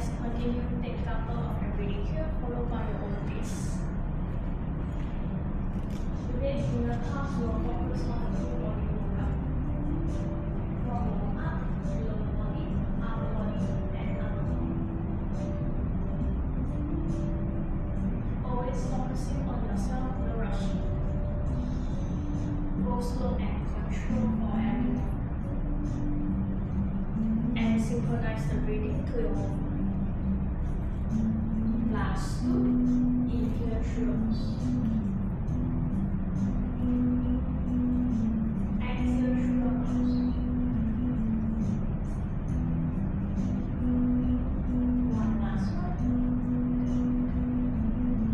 Let's continue. Take a couple of everyday here, followed by your own pace. Today in the class, we will focus on the full body movement. From warm up, lower body, upper body, and upper body. Always focusing on yourself, no rushing. Go slow and control for everyone. And synchronize the breathing to your movement. Last two, inhale through your nose. Exhale through your nose. One last one.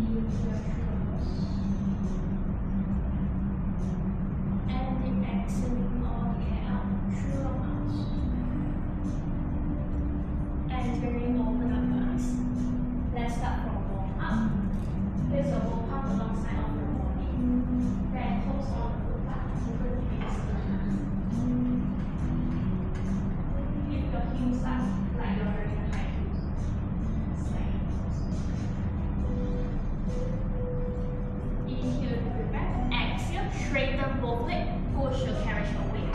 Inhale through your nose. And then exhaling all the air out through your mouth. And very open up your eyes. Let's start from warm up. Place your both palms alongside of your body. Then toes on the foot back, open the face. Lift your heels up like you're wearing high heels. Slightly close. Inhale, breathe back. Exhale, straighten both legs. Push your carriage away.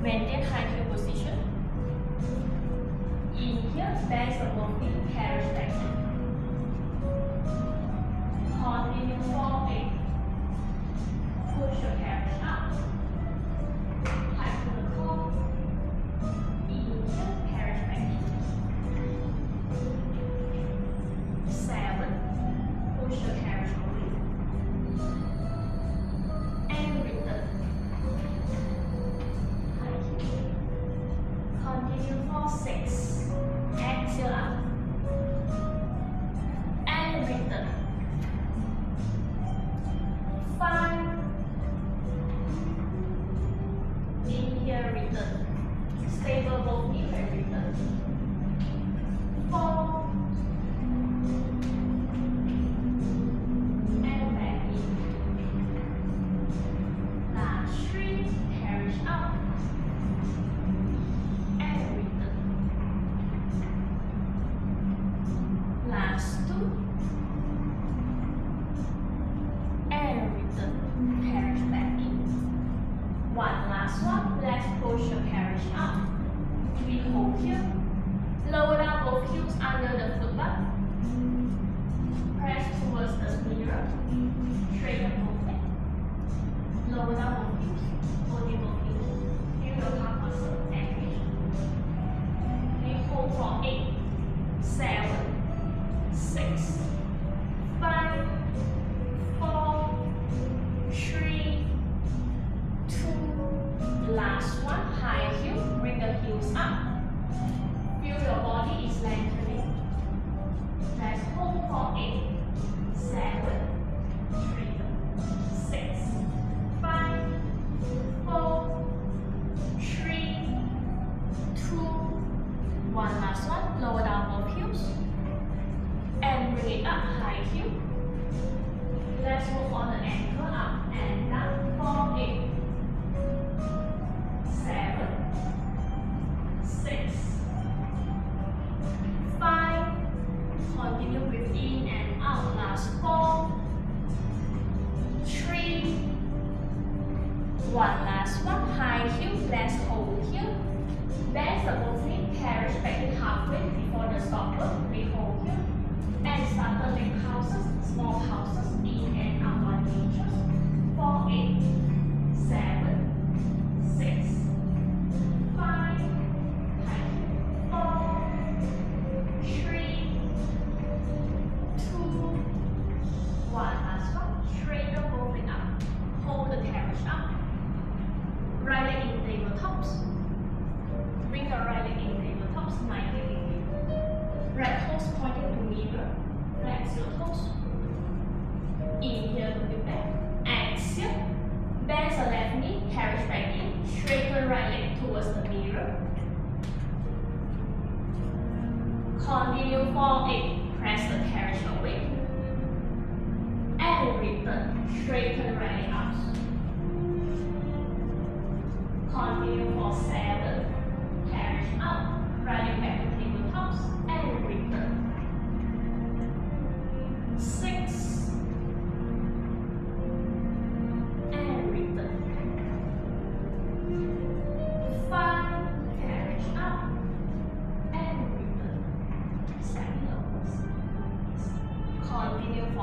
Maintain high heel position. Inhale, bend the both feet, carriage back in. Continue forward. Push your carriage up. High to the core. Inhale, carriage back in. 7. Push your carriage away. And return. High heel. Continue for 6. Exhale up. And return. 5. Inhale, return. Stable both knees and return. 4. And back in. Last 3. Carriage up. And return. Last 2. And return. Carriage back in. One last one. Let's push your carriage up. We hold here. Lower down both heels under the foot back. Press towards the mirror. Straighten both legs. Lower down both heels. Only both heels. Feel your calf muscle engage. We hold for 8, 7, 6, 5, 4, 3, 2, last one, high heel, bring the heels up. Feel your body is lengthening. Let's hold for 8, 7, 3, 6, 5, 4, 3, 2, one last one, lower down both heels. And bring it up, high heel. Let's move on the ankle up and down for 8, 7, 6, 5. Continue breathe in and out. Last 4, 3, 1 last one. High heel. Let's hold here. Bend the both knees, carriage back in halfway before the stopper. We hold here. And start the leg pulses, small pulses, in and out 1 meters. 4, 8, 7, 6, 5, 4, 3, 2, 1. Last one. Straighten both legs up. Hold the carriage up. Right leg in tabletops. Bring your right leg in tabletops, 90 degrees. Right toes pointing to mirror. Flex your toes. Inhale to the back. Exhale. Bend the left knee, carriage back in. Straighten right leg towards the mirror. Continue for 8. Press the carriage away. And return. Straighten right leg out. Continue for 7. Carriage up. Right leg back to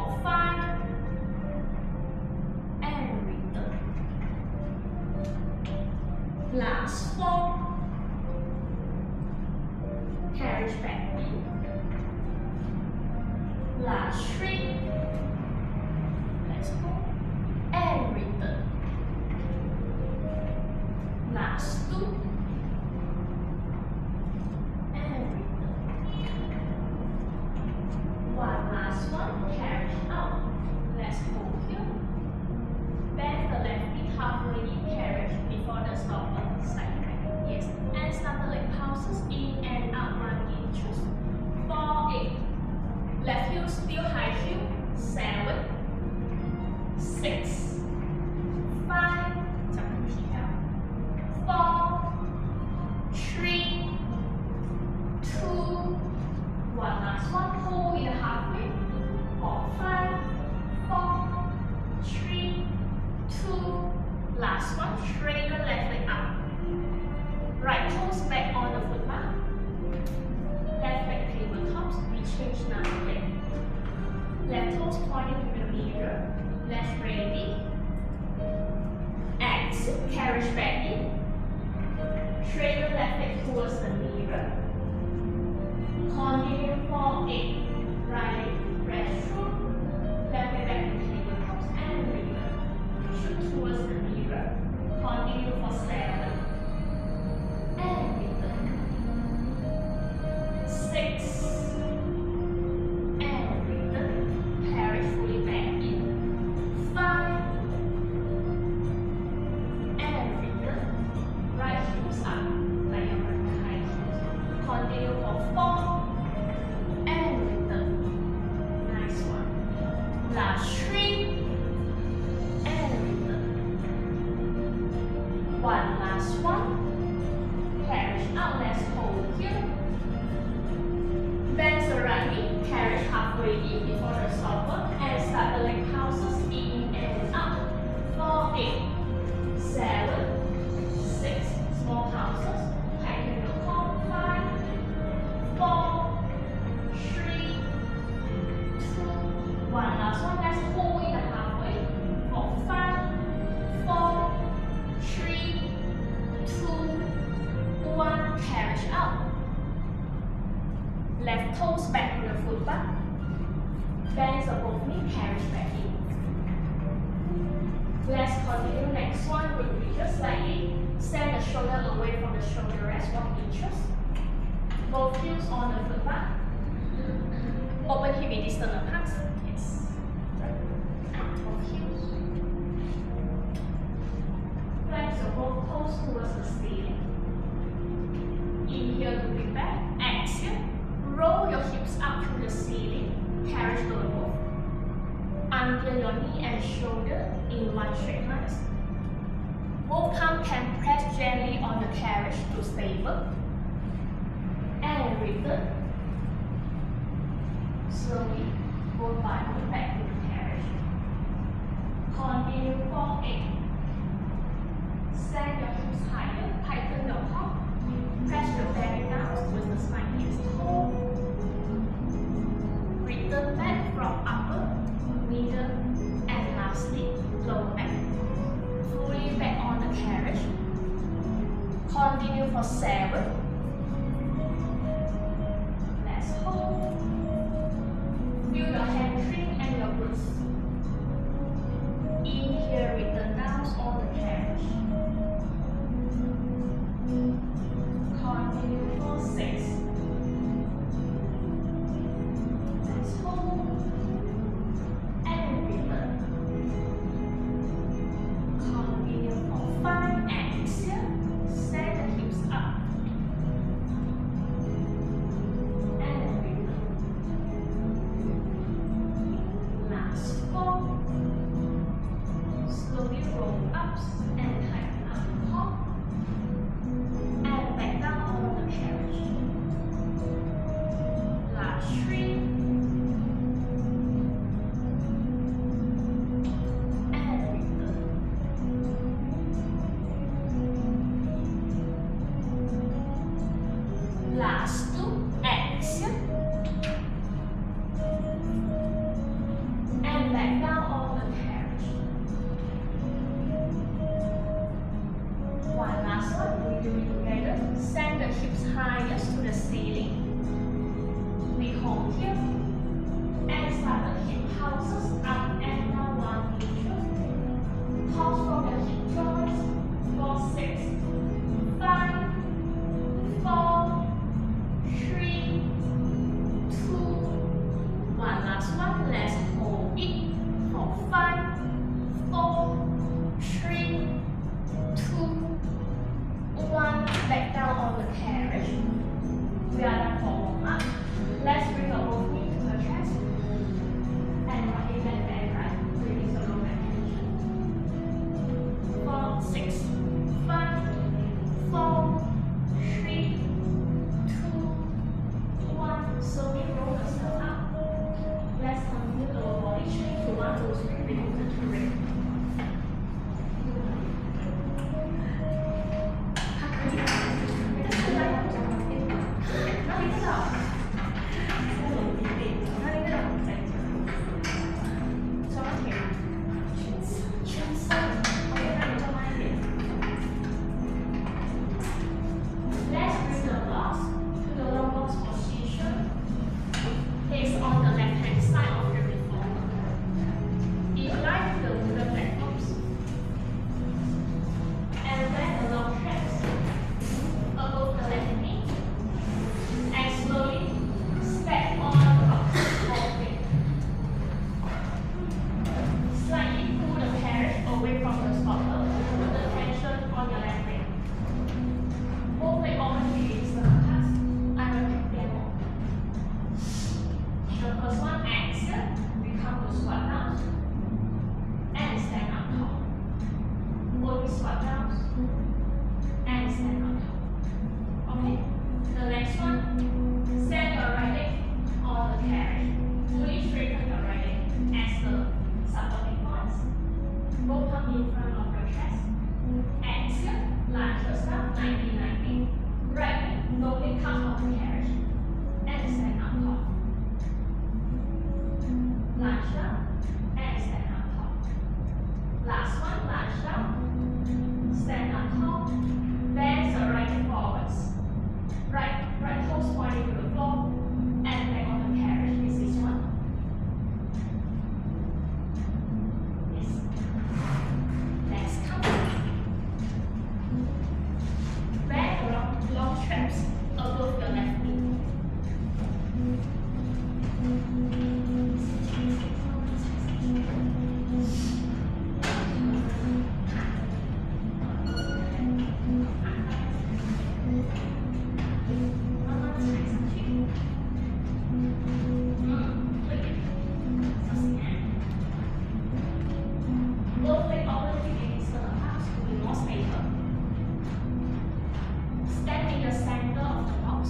for 5 and return. Last 4. Carriage back in. Last 3. Let's go. And return. Last 2. And return. One last one. Carriage out. Let's hold here. Bend the left knee halfway in carriage before the stopper. Side back. Yes. And start the leg pulses in and out 1 inches. 4, 8. Left heel still high heel. 7, 6, 5. จับมือที่แล้ว 4, 3, 2. One last one. Hold in the halfway. For 5, 4, 3, 2. Last one. Straighten left leg up. Right toes back on the foot mat. Left leg tabletops. We change now leg. Left toes pointing to the mirror. Left ready. Exit. Carriage back in. Straighten left leg towards the mirror. Continue for 8. Right leg rest through. Left leg back to tabletops and return. Shoot towards the mirror. Continue for 7. And return. 6. And return. Carriage fully back in. 5. And return. Right heels up. Like your high heels. Continue for 4. And return. Nice one. Last 3. And return. One last one. Carriage out, let's hold here. Bend the right knee, carriage halfway in before the stopper, and start the leg pulses in and out. 4, 8, 7, 6, small pulses. Tighten your core. 5, 4, 3, 2. One last one. Let's hold in the halfway. For 5, 4, 3, 2. 1. Carriage out. Left toes back to the foot mat. Bend the both knee, carriage back in. Let's continue. Next one. Reach slightly. Send the shoulder away from the shoulder rest 1 inches. Both heels on the foot mat. Open hip width distance apart. Yes. Both heels. Flex your both toes towards the ceiling. Inhale to bring back. Exhale. Roll your hips up to the ceiling. Carriage lower both. Under your knee and shoulder in one straight line. Both palms can press gently on the carriage to stable. And return. Slowly, both body back to the carriage. Continue for 8. Send your hips higher. Tighten your core. Press your belly down with the spine hips tall. Return back from upper, middle, and lastly, lower back. Fully back on the carriage. Continue for 7. Let's hold. Feel your hamstring and your glutes. Inhale, return down on the carriage. Continue for 6. Let's hold. And return. Continue for 5. Exhale. Set the hips up. And return. Last 4. Slowly roll up and tighten up the core. And back down on the carriage. Last 3. And return. Last 2. Exhale. highest to the ceiling. We hold here and start the hip pulses up and down 1 meter. Pulse from the hip joints for 6, 5, 4, 3, 2, 1. Last one. Let's hold it for 5, 4, 3, 2, 1. Back down on the carriage. We are done for warm-up. Let's bring the both knee to the chest and right leg and right. Release the low back tension. 4, 6, 5, 4, 3, 2, 1. Slowly roll yourself up. Let's continue the lower body straight to 1, 2, 3. Remove the turret. Let's bring the blocks to the long box position. Place on the left-hand side of your reformer. Incline the wooden platforms. And bend the long straps above the left knee. And slowly step on the box all the way. Slightly pull the carriage away from the stopper. Put the tension on your left leg. Both leg almost release the cuts. I will take demo. The first one, axial. We come to squat down and stand up tall. Only squat down and stand up tall. Okay. The next one, stand your right leg on the carriage. Fully straighten your right leg as the supporting points. Both come in front of your chest. Axial, lunge yourself 90-90. Right leg, slowly come off the carriage and stand up tall. Lunge down and stand up tall. Last one, lunge down, stand up tall. Bend the right leg forwards. Right toes pointing to the floor and back on the carriage. This is one. Yes. Next, come. Bend around long straps above your left knee. Both leg already release the arms to be more stable. Stand in the center of the box.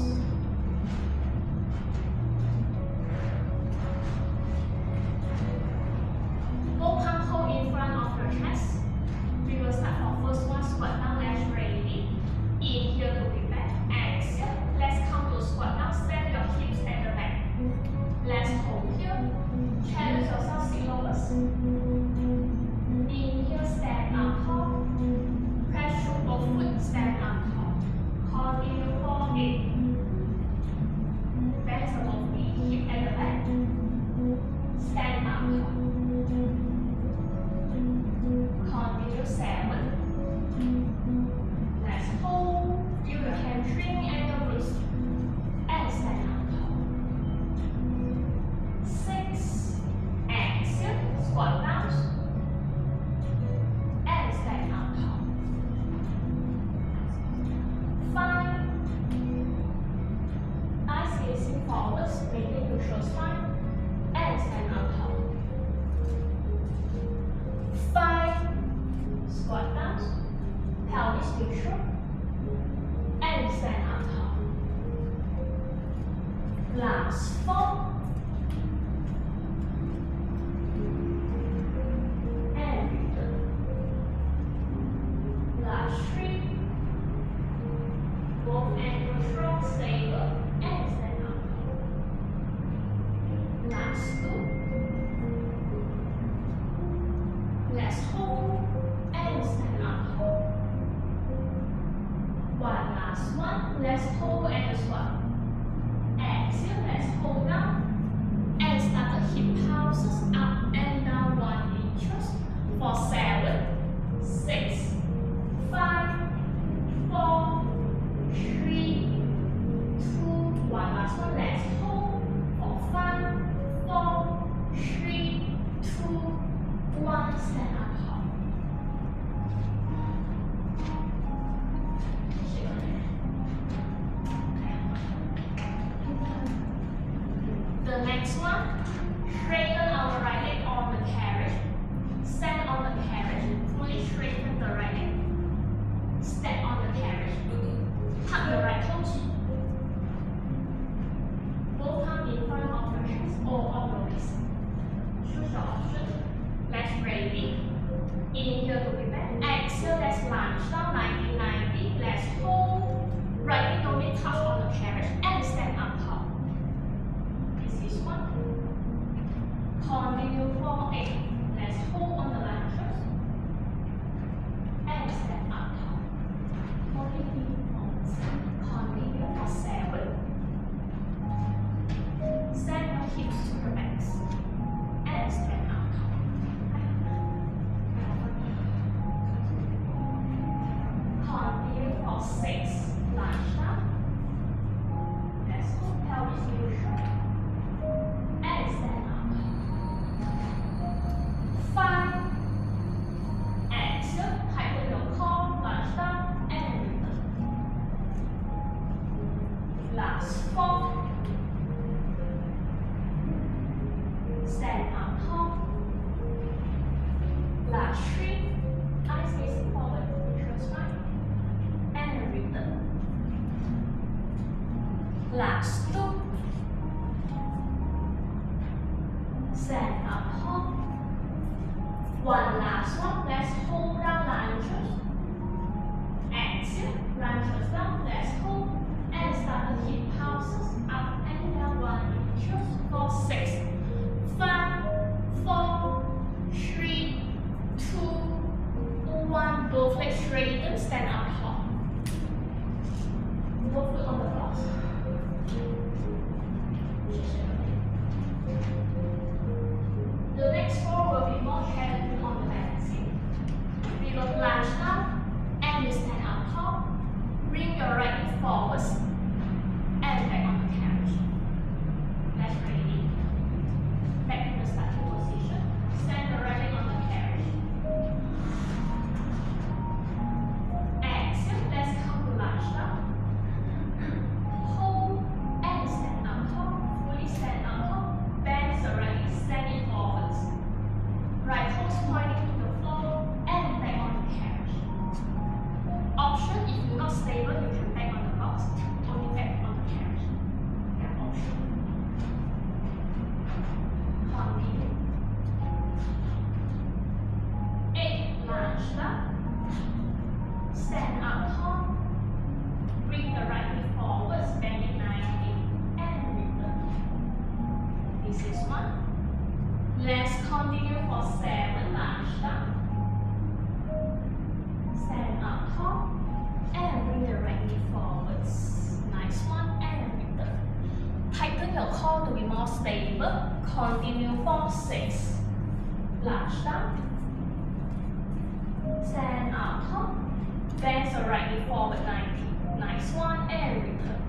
Both palms hold in front of your chest. We will start from first one, squat down, legs ready. Inhale to be back. Exhale. Let's come to squat down. Stand your hips at the back. Let's hold here. Challenge yourself, sit lowest. Inhale, stand up tall. Press through both foot, stand up tall. Continue for 8. Bend the both knee, hip at the back. Stand up tall. Continue 7. Let's hold. Feel your hamstring and your glutes. And stand up tall. 6. Exhale. Squat down. And stand up tall. 5. Eyes facing forwards, maintain neutral spine. And stand up tall. 5. Squat down. Pelvis neutral. And stand up tall. Last 4. And return. Last 3. Both ankles strong, stable, and stand up tall. Last 2. Let's hold and stand up tall. One last one. Let's hold and this one. Exhale, let's hold down. And start the hip pulses up and down 1 inches for 7, 6, 5, 4, 3, 2, 1. Last one, let's hold for 5, 4, 3, 2, 1. Stand up tall. The next one, straighten our right leg on the carriage. Stand on the carriage. Fully straighten the right leg. Step on the carriage. Tuck the right toes. Both arms in front of your chest or on your waist. Choose your option. Let's ready. Inhale to prepare. Exhale, let's lunge down 90-90. Let's hold. Right leg only touch on the carriage and stand up tall. This is one. Continue for 8. Let's hold on the lunges and stand up tall. 43 points. Continue for 7. Send your hips to your backs and stand up tall. Continue for 6. Lunge down. Let's hold pelvis neutral and stand up. 5. Exhale, tighten your core, lunge down and return. Last 4. Stand up tall. Last 3. Eyes facing forward, neutral spine and return. Last 2. Stand up tall. One last one. Let's hold down lunges. Exhale, lunges down. Let's hold and start the hip pulses up and down 1 inches for 6, 5, 4, 3, 2, 1. Both legs straighten. Stand up tall. Both foot on the floor. The next 4 will be more challenging on the balancing. We will lunge down and you stand up tall. Bring your right knee forwards and back on the carriage. Let's ready. Back to the starting position. Stand the right leg on the carriage. Exhale, let's come to lunge down. Hold and stand up tall. Fully stand up tall. Bend the right knee, standing forwards. Right toes pointing to the floor and back on the carriage. Option, if you're not stable, you can back on the box, only back on the carriage. Yeah, option. Continue. 8. Lunge down. Stand up tall. Bring the right knee forwards, bending 90 and return. This is 1. Let's continue for 7. Lunge down. Stand up tall and bring the right knee forwards. Nice one and return. Tighten your core to be more stable. Continue for 6. Lunge down. Stand up tall. Bend the right knee forward 90. Nice one and return.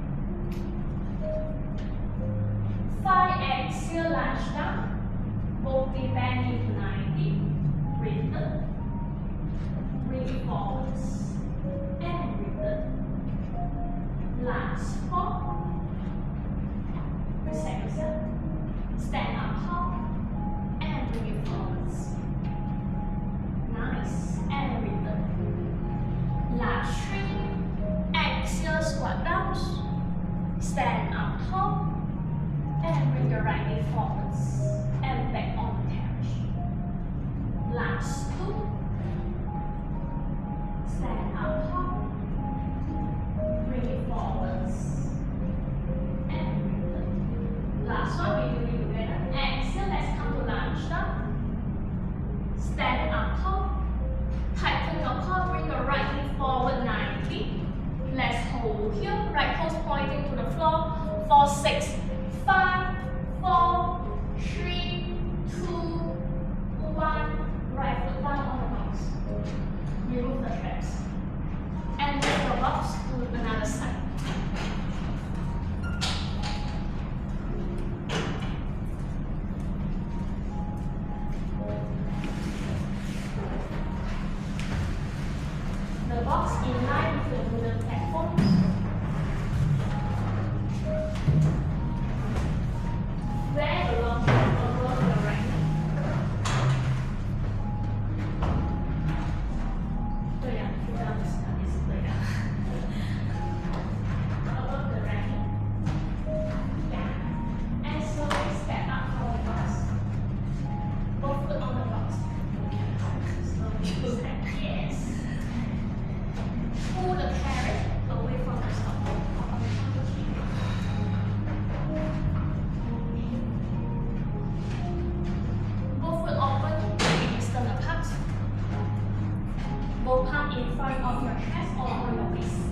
5. Exhale, lunge down. Both feet bending to 90. Return. Bring it forwards and return. Last 4. Reset yourself. Stand up tall and bring it forwards. Nice and return. Last 3. Exhale, squat down. Stand up tall and bring your right knee forwards and back on the carriage. Last 2. Stand up tall. Bring it forwards and return. Last one, we do it together. Exhale, let's come to lunge down. Stand up tall. Tighten your core, bring your right knee forward 90. Let's hold here. Right toes pointing to the floor for 6, 5, 4, 3, 2, 1. Right foot down on the box. Remove the straps. And move the box to another side. The box in line with the wooden platform. Drag along above the rack. Above the rack. Yeah. And slowly step up from the box. Both foot on the box. Slowly step. Yes. Pull the carriage away from the stop. Both foot open, feet distant apart. Both palms in front of your chest or on your waist.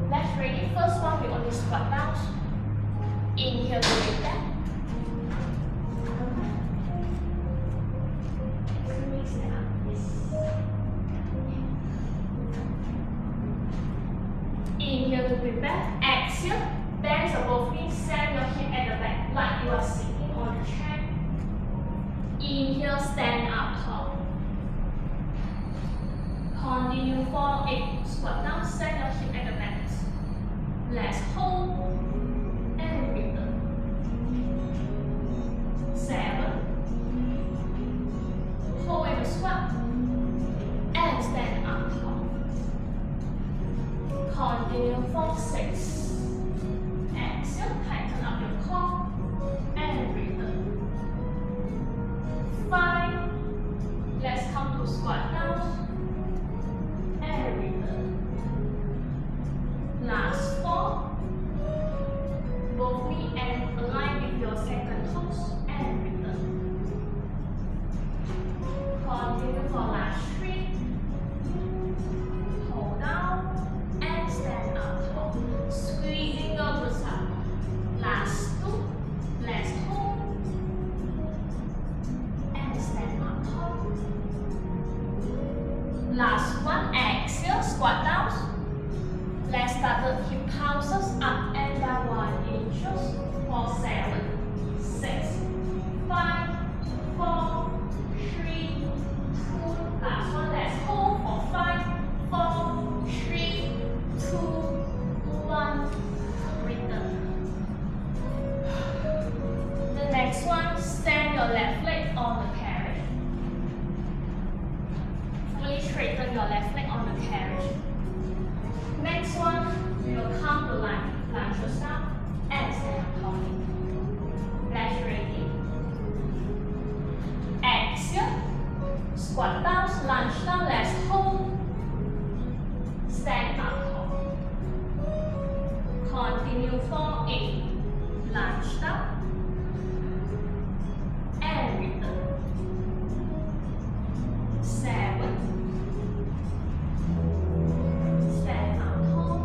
Let's ready. First one, we only squat down. Inhale to lift that. Inhale to prepare. Exhale. Bend your both knees. Send your hip at the back like you are sitting on a chair. Inhale, stand up tall. Continue for 8. Squat down. Send your hip at the back. Let's hold and return. 7. Hold in the squat and stand up tall. Continue for 6. Exhale, tighten up your core and return. 5. Let's come to squat down and return. Last 4. Both knee and align with your second toes and return. Continue for last 3. Hold down and stand up tall. Squeezing your glutes up. Last 2. Let's hold and stand up tall. Last 1. Exhale, squat down. Let's start the hip pulses up and down 1 inches for 7, 6, 5, 4, 3, 2. Last one. Let's hold for 5, 4, 3, 2, 1. Return. The next one, stand your left leg on the carriage. Fully straighten your left leg on the carriage. Next one, we will come to lunge yourself and stand up tall. Let's ready. Exhale, squat down, lunge down. Let's hold. Stand up tall. Continue for 8. Lunge down and return. 7. Stand up tall.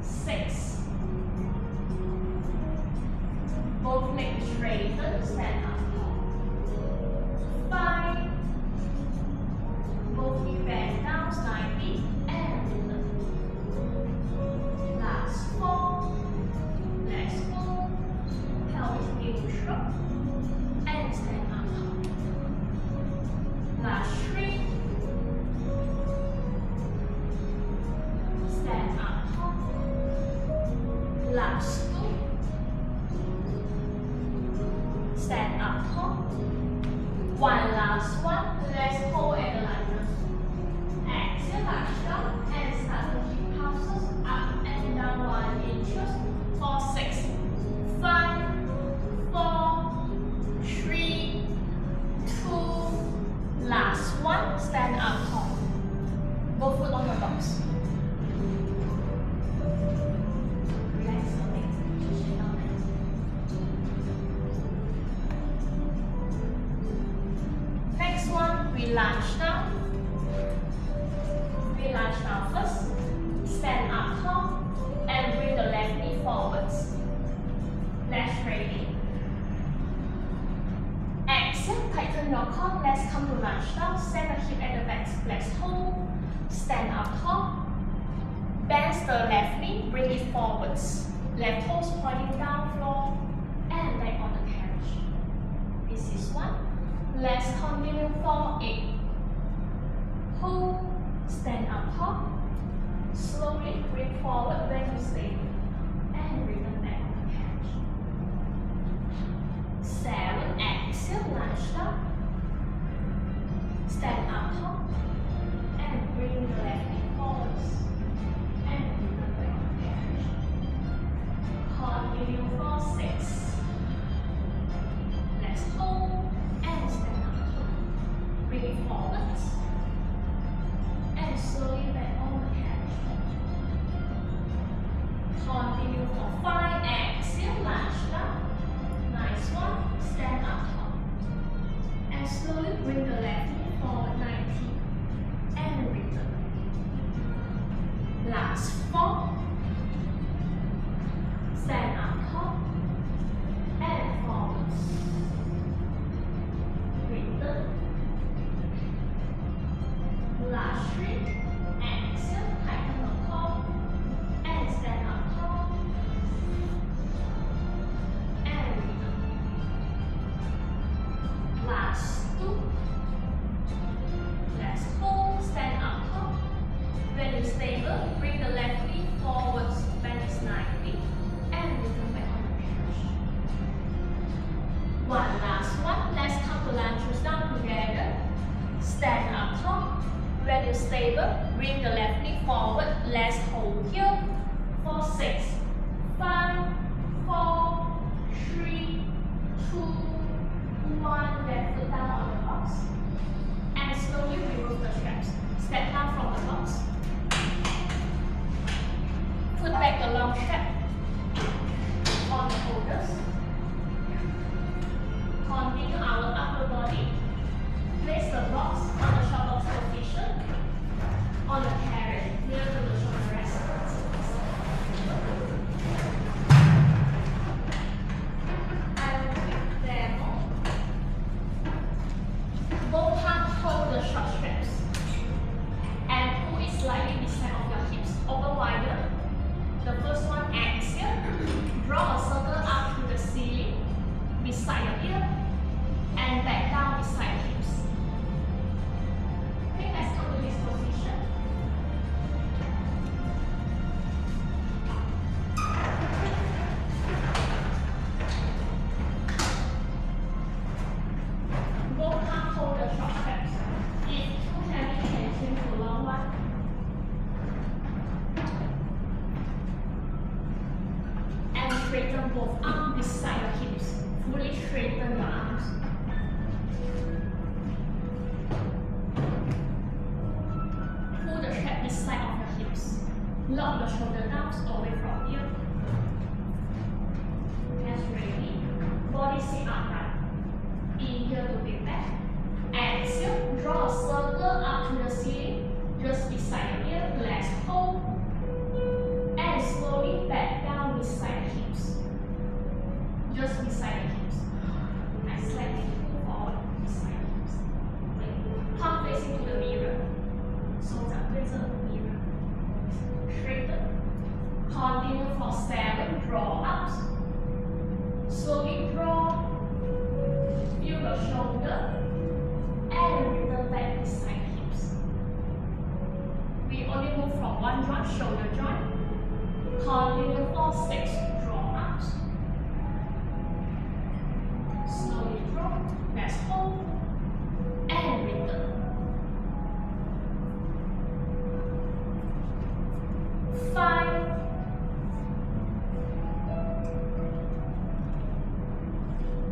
6. Both legs straighten. Stand up tall. 5. Both knee bend down 90 and return. Last 4. Let's go. Pelvis neutral and stand up tall. Last 3. Stand up tall. Last 2. Stand up tall. One last one. Let's hold at the lunges. Exhale, lunge down and start the hip pulses up and down 1 inches for 6, 5, 4, 3, 2. Last one. Stand up tall. Both foot on your box. Relax your legs. Just shake out legs. Next one, we lunge down. We lunge down first. stand up tall and bring the left knee forwards. Let's straighten. Exhale, tighten your core. Let's come to lunge down. Send the hip at the back. Let's hold. Stand up tall. Bend the left knee. Bring it forwards. Left toes pointing down floor and back on the carriage. This is one. Let's continue for 8. Hold. Stand up tall. Slowly bring forward when you stay. And return back on the carriage. 7. Exhale, lunge down. Stand up tall. And bring the left knee forwards. And return back on the carriage. Continue for 6. Let's hold. And stand up tall. Bring it forwards. And slowly back on the carriage. Continue for 5. Exhale, lunge down. Nice one. Stand up tall. And slowly bring the left knee forward 90. And return. Last 4. Stand up tall. And forwards. Return. Last 3. Exhale, tighten the core. And stand up tall. And return. Last 2. Let's hold, stand up tall. When you're stable, bring the left knee forwards, bend is 90, and return back on the carriage. One last one. Let's come to lunges down together. Stand up tall. When you're stable, bring the left knee forward. Let's hold here for 6, 5, 4, 3, 2, 1. Left foot down on the box. And slowly remove the straps. Step down from the box. Put back the long strap on the shoulders. Continue our upper body. Place the box on the short box position on the carriage near to the shoulder rest. I will quick demo. Both hands hold the short straps and pull it slightly beside of your hips, open wider. The first one, exhale. Draw a circle up to the ceiling beside your ear and back down beside your hips. Okay, let's come to this position. Both hands hold the short straps. If push any tension to long one. And straighten both arms beside your hips. Fully straighten your arms. Pull the strap beside of your hips. Lock the shoulder down away from you. Hands ready. Body sit upright. Inhale to big back. Exhale. Draw a circle up to the ceiling. Just beside your ear. Let's hold. And slowly back down beside the hips. Just beside the hips. And slightly pull forward beside the hips. Palm facing to the mirror. 手掌对着 mirror. Straighten. Continue for 7. Draw out. Slowly draw. Feel the shoulder. And return back beside the hips. We only move from one joint, shoulder joint. Continue for 6. Draw out. Slowly draw. Let's hold. And return. 5.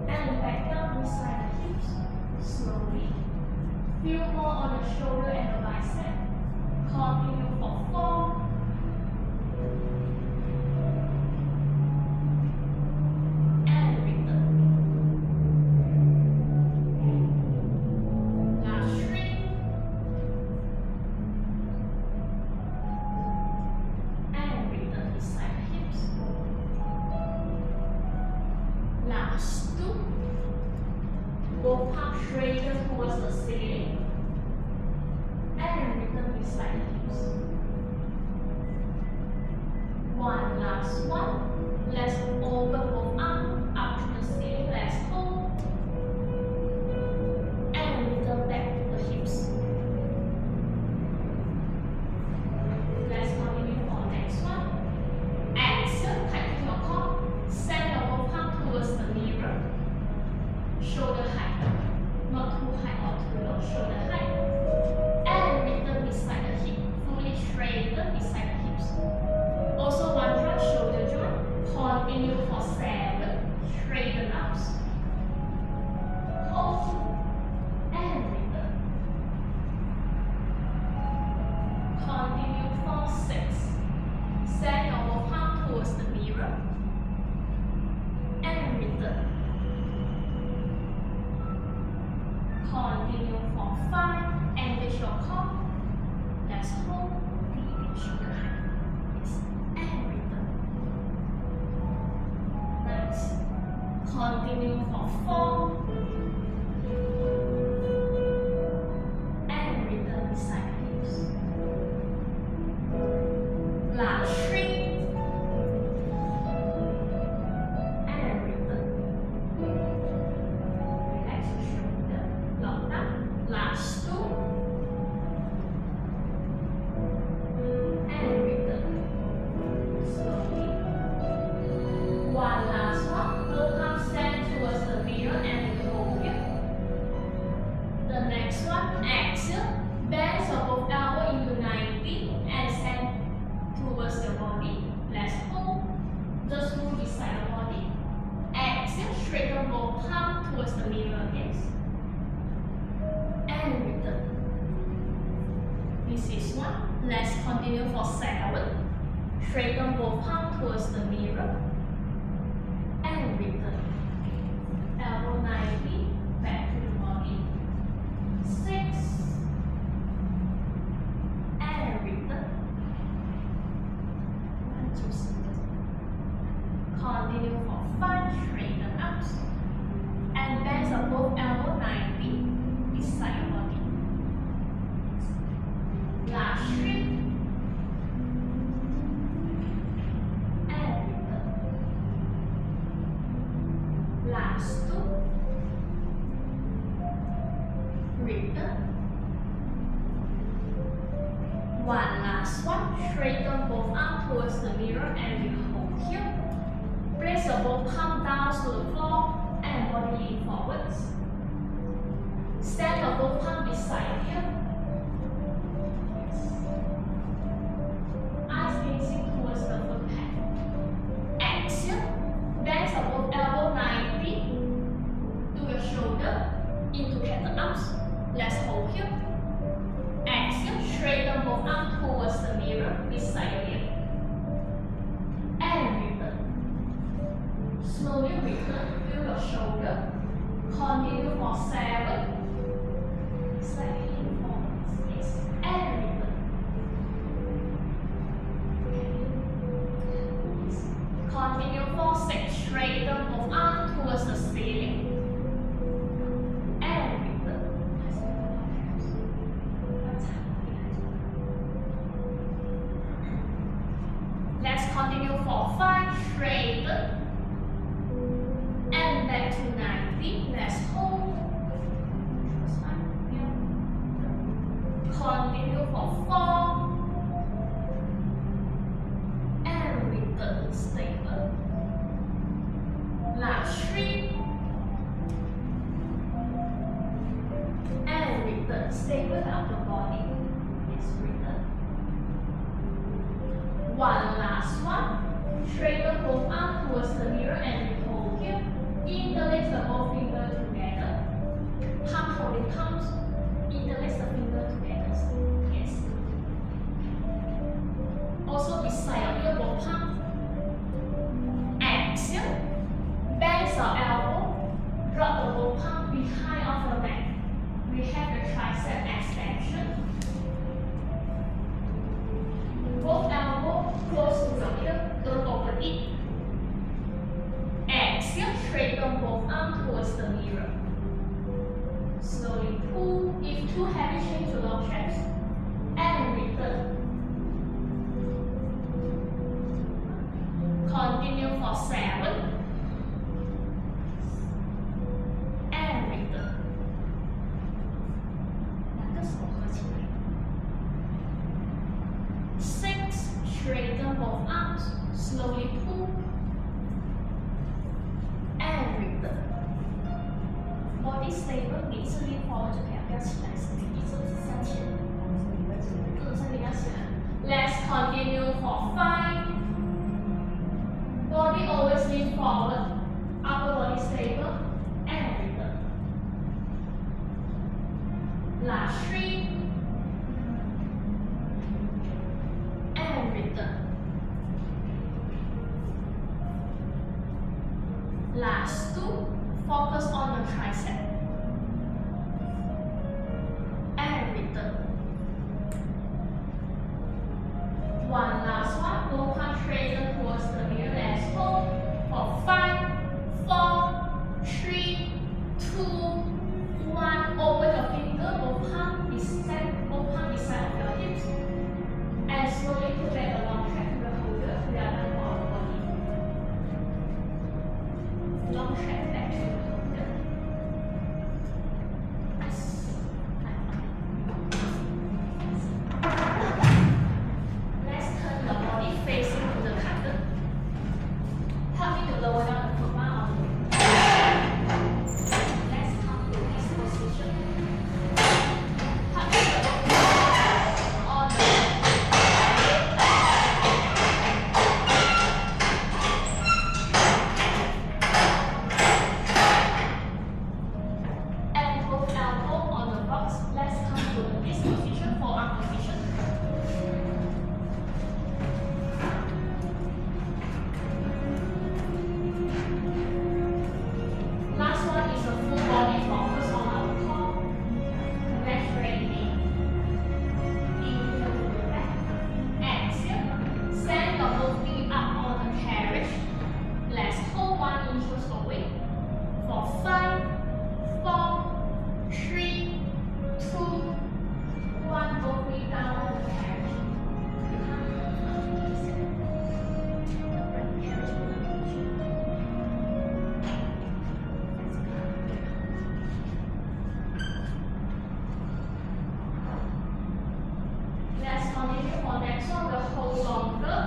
And back down beside the hips. Slowly. Feel more on the shoulder and the bicep. Continue for 4. both palms straighten towards the ceiling. And return beside the hips. One last one. Let's open both arms up to the ceiling. Let's hold. And return back to the hips. Let's continue for the next one. Exhale, tighten your core. Send your both palms towards the mirror. Shoulder height. Not too high or too low. Shoulder height. And return beside the hip. Fully straighten beside the hips. Also one dry shoulder joint. Continue for 7. Straighten arms. Hold. And return. Continue for 6. Send your both palms towards the mirror. And return. Continue for 5. Engage your core. Let's hold. Deep shoulder height. Yes. And return. Nice. Continue for 4. And return beside the hips. Last 3. And return. Relax your shoulder. Lock down. Last 2. And return. Slowly. One last one. Both palms stand towards the mirror and hold here. The next one. Exhale. Bend your both elbow into 90 and stand towards your body. Let's hold. Just move beside your body. Exhale. Straighten both palms towards the mirror. Yes. And return. This is 1. Let's continue for 7. Straighten both palms towards the mirror. And return. Elbow 90. Back to the body. 6. And return. 1, 2, 6. Continue for 5. Straighten arms. And bend your both elbow 90 beside your body. Last 3. And return. Last 2. Return. One last one. Straighten both arms towards the mirror and we hold here. Place your both palms down to the floor and body lean forwards. Stand your both palms beside your hip. Eyes gazing towards the foot pad. Exhale. Bend your both elbow 90. Do your shoulder into cat arms. Let's hold here. Exhale. Straighten both arms towards the mirror beside your ear. And return. Slowly return. Feel your shoulder. Continue for 7. Slightly lean forwards. Yes. And return. Yes. Continue for 6. Straighten both arms towards the ceiling. And return. Let's continue for 5. Straighten. And back to 90. Let's hold. Continue for 4. And return stable. Last 3. And return stable out the body. Yes, return. One last one. Straighten both arms towards the mirror and we hold here. Interlace the both fingers together. Palm holding palms. Interlace the fingers together. Yes. Also beside your ear, both palms. Exhale. Bend your elbow. Drop the both palms behind of your neck. We have the tricep extension. change to long stretch and return. Continue for 7 and return. 两个手合起来。6, straighten both arms, slowly pull and return. Body stable, 你一直 lean forward 就可以，不要起来，身体一直向前。身体要起来。Let's continue for 5. Body always lean forward, upper body stable and return. Last 3 and return. Last 2, focus on your tricep and return. One last one, both hands straighten towards the middle. Let's hold for 5, 4, 3, 2, 1. Open your finger, both hands beside of your hips, and slowly put back the long track to the holder to the other part of the body. Long track back to the holder. Let's turn the body facing to the cutter. Help me to lower down the foot bar on the way. Let's come to this position. Help me to lower down on the and both elbow on the box. Let's come to this position, forearm position. Last one is a full body focus on our core. Let's ready. Inhale to the back. Exhale. Stand your both feet up on the carriage. Let's hold 1 inch away for 5, 4, 3, 2, 1. Both feet down on the carriage. Let's continue for next one. We'll hold longer.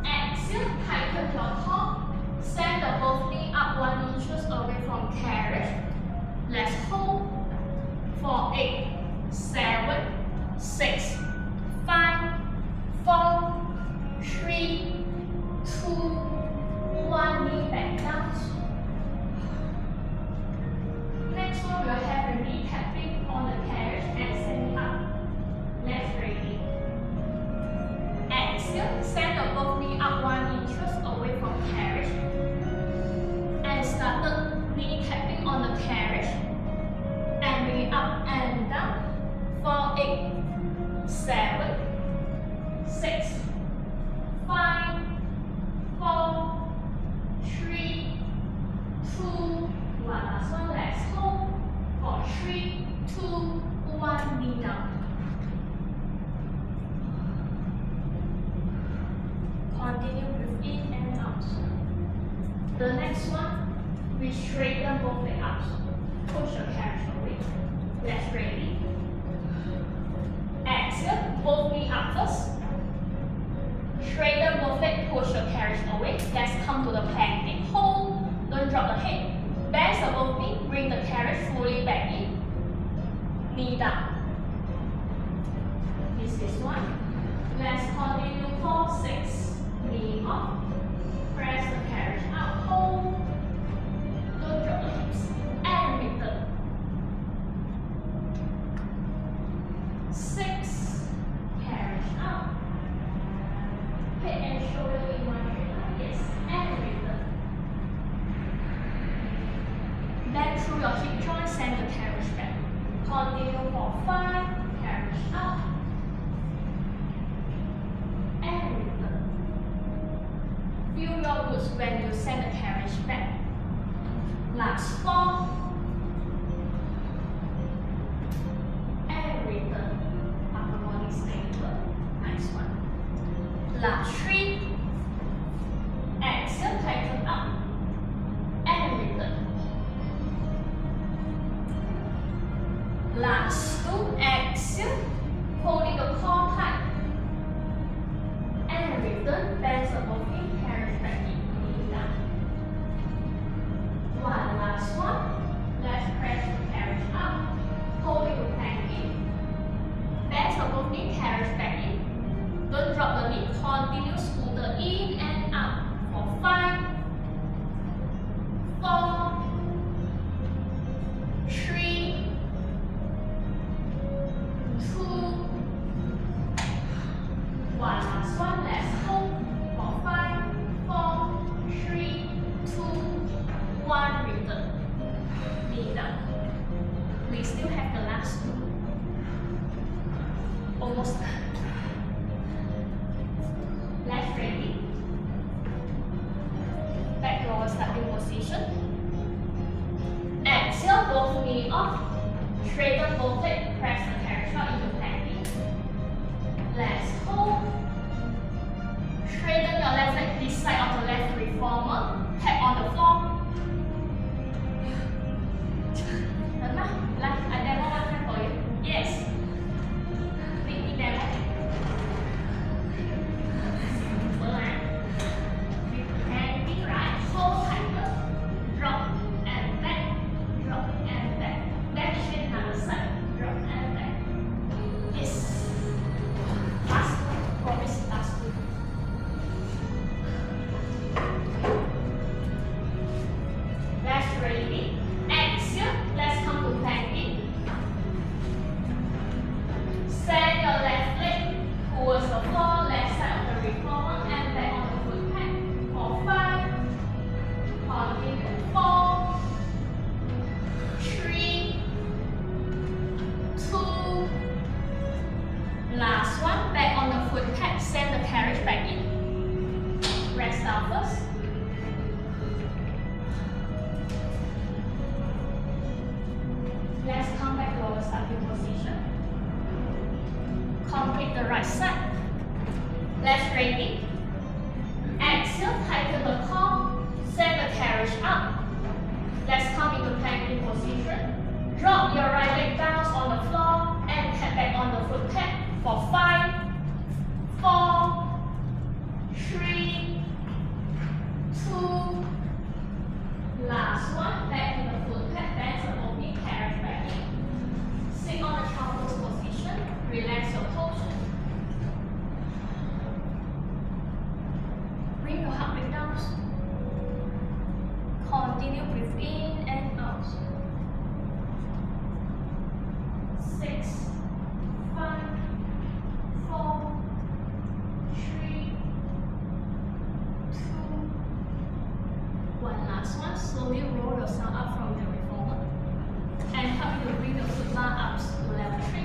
Exhale, tighten your top. Stand the both knee up 1 inch away from carriage. Let's hold for 8, 7, 6, 5, 4, 3, 2, 1. Knee back down. Next one, we'll have a knee tapping on the carriage and send it up. Let's ready. Exhale, stand the both knee up 1 inch away from carriage. And start the knee tapping on the carriage. And bring it up and down for 8, 7, 6, 5, 4, 3, 2, 1. Last one, let's hold for 3, 2, 1. Knee down. Continue breathe in and out. The next one, we straighten both legs up. Push your carriage away. Let's ready. Exhale, both knee up first. Straighten both legs, push your carriage away. Let's come to the planking. Hold, don't drop the head. Bend the both knee, bring the carriage fully back in. Knee down. This is 1. Let's continue for 6. Knee off. Press the carriage out. Hold. Don't drop the hips. And return. 6. Carriage out. Head and shoulder in one straight line. Yes. And return. Back through your hip joint. Send the carriage back. Continue for 5. Carriage out. And return. Feel your glutes when you send the carriage back. Last 4. And return. Last 3. Exhale, tighten up. And return. Last 2. Exhale, holding the core tight. And return, bend above knee, carriage back in, knee down. One last one. Let's press the carriage up, holding the plank in. Bend above knee, carriage back in. Don't drop the knee, continue scooter in and out for 5, 4, 3, 2, 1. Last one, let's hold for 5, 4, 3, 2, 1. Return. Knee down. We still have the last 2. Almost done. Left ready. Back to our starting position. Exhale, both knee off. Straighten both legs. Press the carriage out into planking. Let's hold. Straighten your left leg this side of the left reformer. Tap on the floor. I demo one time for you. Yes. Mini demo. Hanging right, hold tighter, drop and back, drop and back. Back straight another side, drop and back. Yes. Last one, promise last one. Left ready. Exhale, let's come to planking. Send your left leg towards the floor, left side of the reformer, and back on the foot pad. For 5, continue, 4, 3, 2, last one, back on the foot pad, send the carriage back in. Rest down first. Let's come back to our starting position. Complete the right side. Left ready. Exhale, tighten the core. Send the carriage up. Let's come into planking position. Drop your right leg down on the floor and tap back on the foot pad for 5, 4, 3, 2. Last one. Back to the foot pad. Bend the opening, carriage back in. Sit on the child's position. Relax your posture. Bring your heart rate down. Continue breathe in and out. 6, 5, 4, 3, 2, 1. Last one. Slowly roll yourself up from the reformer and help you to bring the foot bar up to level 3.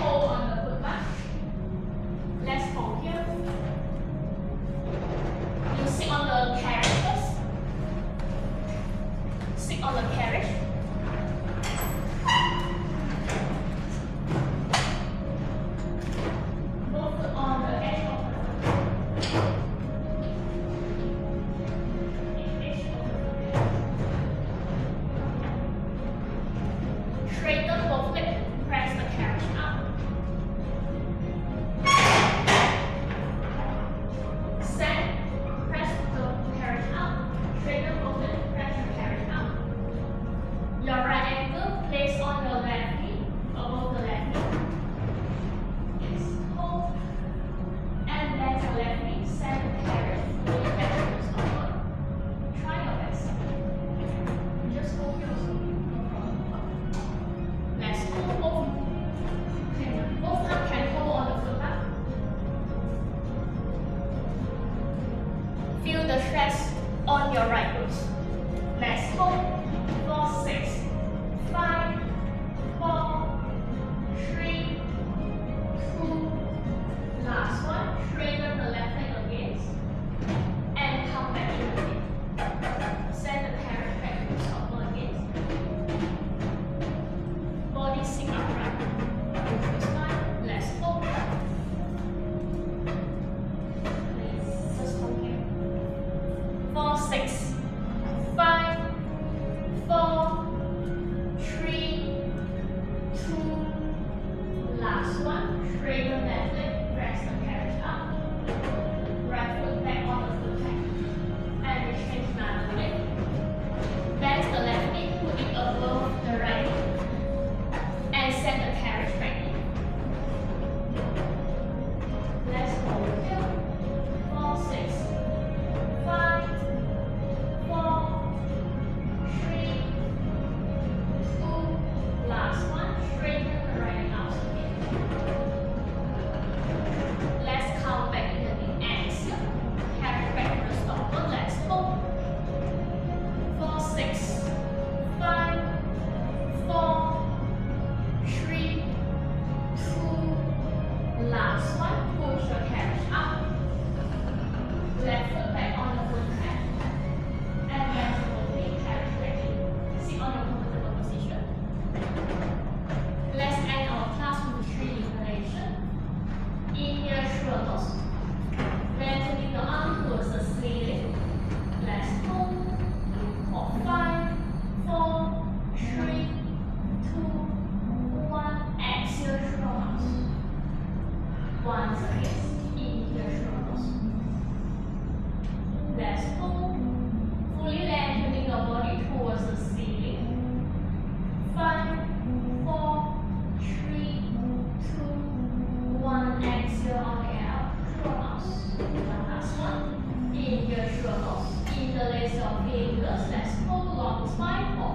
Hold on your right foot. Let's hold for 6, 5, 4, 3, 2, last one. Straighten the left leg again and come back in again. Send the parrot back to stopper again. Body sit upright. Neutral spine. Let's hold. Please just hold here. 4, 6, 5, 4, 3, 2, last one. Straighten left leg, press the carriage up. Right foot back on the foot peg. And we change another leg. Bend the left knee, put it above the right knee. And send the carriage back in. Let's hold here. 4, 6, 5, 4, 3, 2, last one. Straighten the right leg out again. Let's come back in the exhale. Carry back to the stopper. Let's hold. 4, 6, 5, 4, 3, 2, last one. Push your carriage up. Left foot back on the foot peg. And then slowly carriage back in. Sit on your comfortable position. Let's end our class with the 3 inhalation. Inhale through the nose. Bending the arm towards the ceiling. Let's hold. For 5, 4, 3, 2, 1. Exhale through the mouth. Once again, inhale through the nose. Let's hold. Fully lengthening your body towards the ceiling. 5, 4, 3, 2, 1. Exhale on the air out through the mouth. One last one. Inhale through the nose. Interlace your fingers. Let's hold long spine for